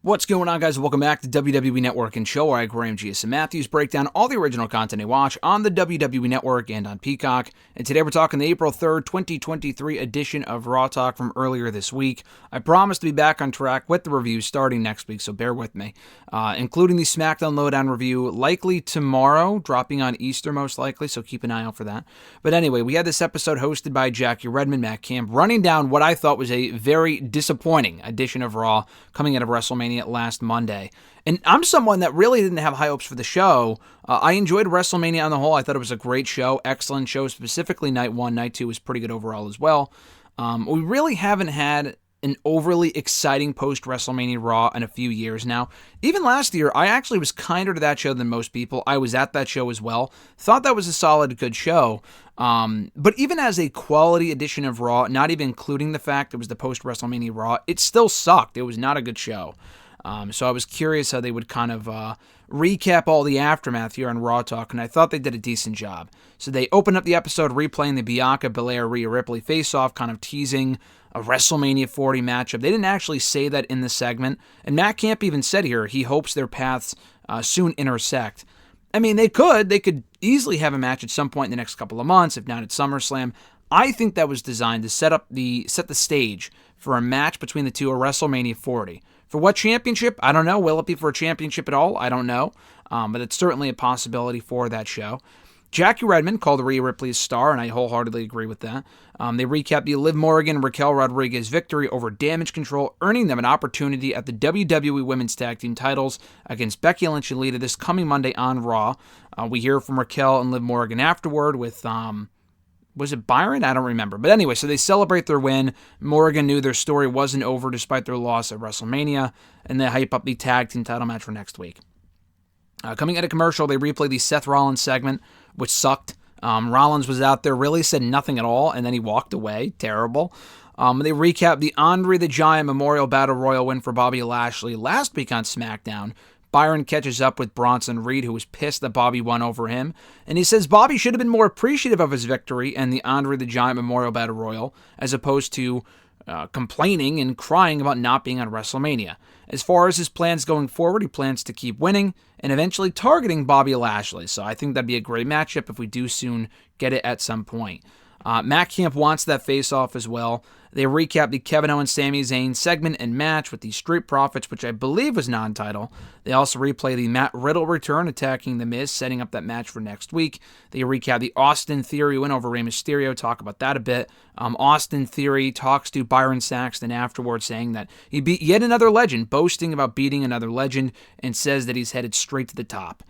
What's going on, guys? Welcome back to WWE Network and Show, where I, Graham G.S. Matthews, break down all the original content I watch on the WWE Network and on Peacock. And today we're talking the April 3rd, 2023 edition of Raw Talk from earlier this week. I promise to be back on track with the review starting next week, so bear with me. Including the SmackDown Lowdown review, likely tomorrow, dropping on Easter most likely, so keep an eye out for that. But anyway, we had this episode hosted by Jackie Redmond, Matt Camp, running down what I thought was a very disappointing edition of Raw coming out of WrestleMania last Monday. And I'm someone that really didn't have high hopes for the show. I enjoyed WrestleMania on the whole. I thought it was a great show, excellent show, specifically Night 1. Night 2 was pretty good overall as well. We really haven't had an overly exciting post-WrestleMania Raw in a few years now. Even last year, I actually was kinder to that show than most people. I was at that show as well. Thought that was a solid, good show. But even as a quality edition of Raw, not even including the fact it was the post-WrestleMania Raw, it still sucked. It was not a good show. So I was curious how they would kind of recap all the aftermath here on Raw Talk, and I thought they did a decent job. So they opened up the episode replaying the Bianca Belair Rhea Ripley face-off, kind of teasing a WrestleMania 40 matchup. They didn't actually say that in the segment, and Matt Camp even said here he hopes their paths soon intersect. I mean, they could easily have a match at some point in the next couple of months, if not at SummerSlam. I think that was designed to set the stage for a match between the two at WrestleMania 40. For what championship? I don't know. Will it be for a championship at all? I don't know. But it's certainly a possibility for that show. Jackie Redmond called Rhea Ripley a star, and I wholeheartedly agree with that. They recapped the Liv Morgan and Raquel Rodriguez victory over Damage Control, earning them an opportunity at the WWE Women's Tag Team titles against Becky Lynch and Lita this coming Monday on Raw. We hear from Raquel and Liv Morgan afterward with... was it Byron? I don't remember. But anyway, so they celebrate their win. Morgan knew their story wasn't over despite their loss at WrestleMania, and they hype up the tag team title match for next week. Coming at a commercial, they replay the Seth Rollins segment, which sucked. Rollins was out there, really said nothing at all, and then he walked away. Terrible. They recap the Andre the Giant Memorial Battle Royal win for Bobby Lashley last week on SmackDown. Byron catches up with Bronson Reed, who was pissed that Bobby won over him, and he says Bobby should have been more appreciative of his victory and the Andre the Giant Memorial Battle Royal, as opposed to complaining and crying about not being on WrestleMania. As far as his plans going forward, he plans to keep winning and eventually targeting Bobby Lashley, so I think that'd be a great matchup if we do soon get it at some point. Matt Camp wants that face-off as well. They recap the Kevin Owens Sami Zayn segment and match with the Street Profits, which I believe was non-title. They also replay the Matt Riddle return attacking The Miz, setting up that match for next week. They recap the Austin Theory win over Rey Mysterio, talk about that a bit. Austin Theory talks to Byron Saxton afterwards, saying that he beat yet another legend, boasting about beating another legend, and says that he's headed straight to the top.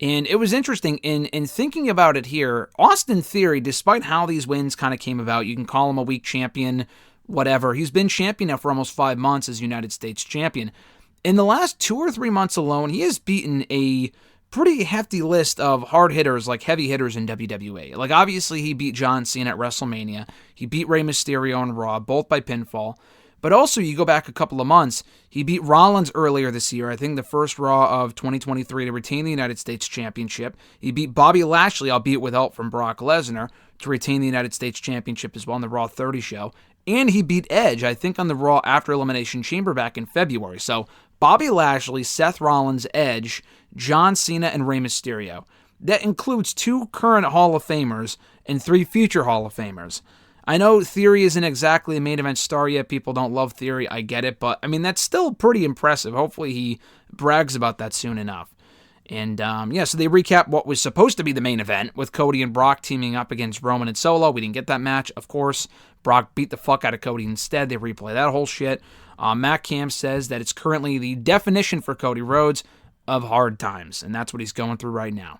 And it was interesting, in thinking about it here, Austin Theory, despite how these wins kind of came about, you can call him a weak champion, whatever, he's been champion now for almost 5 months as United States champion. In the last 2 or 3 months alone, he has beaten a pretty hefty list of hard hitters, like heavy hitters in WWE. Like, obviously, he beat John Cena at WrestleMania. He beat Rey Mysterio on Raw, both by pinfall. But also, you go back a couple of months, he beat Rollins earlier this year, I think the first Raw of 2023, to retain the United States Championship. He beat Bobby Lashley, albeit with help from Brock Lesnar, to retain the United States Championship as well on the Raw 30 show. And he beat Edge, I think, on the Raw After Elimination Chamber back in February. So, Bobby Lashley, Seth Rollins, Edge, John Cena, and Rey Mysterio. That includes 2 current Hall of Famers and 3 future Hall of Famers. I know Theory isn't exactly a main event star yet. People don't love Theory. I get it. But, I mean, that's still pretty impressive. Hopefully he brags about that soon enough. And, so they recap what was supposed to be the main event with Cody and Brock teaming up against Roman and Solo. We didn't get that match, of course. Brock beat the fuck out of Cody instead. They replay that whole shit. Matt Camp says that it's currently the definition for Cody Rhodes of hard times. And that's what he's going through right now.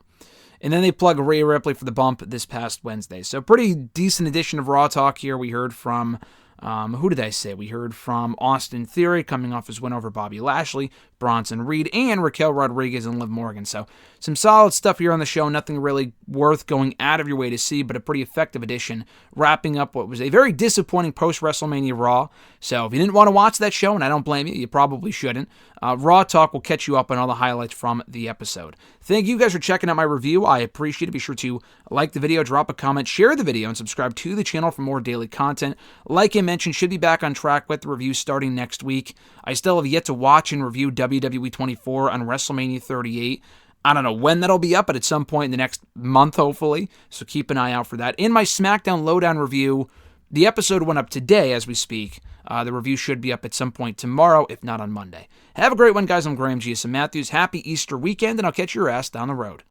And then they plug Rhea Ripley for the bump this past Wednesday. So pretty decent edition of Raw Talk here. We heard from, who did I say? We heard from Austin Theory coming off his win over Bobby Lashley, Bronson Reed, and Raquel Rodriguez and Liv Morgan. So some solid stuff here on the show. Nothing really worth going out of your way to see, but a pretty effective edition, wrapping up what was a very disappointing post-WrestleMania Raw. So if you didn't want to watch that show, and I don't blame you, you probably shouldn't, Raw Talk will catch you up on all the highlights from the episode. Thank you guys for checking out my review. I appreciate it. Be sure to like the video, drop a comment, share the video, and subscribe to the channel for more daily content. Like I mentioned, should be back on track with the review starting next week. I still have yet to watch and review WWE 24 on WrestleMania 38. I don't know when that'll be up, but at some point in the next month, hopefully. So keep an eye out for that. In my SmackDown Lowdown review, the episode went up today as we speak. The review should be up at some point tomorrow, if not on Monday. Have a great one, guys. I'm Graham G.S. Matthews. Happy Easter weekend, and I'll catch your ass down the road.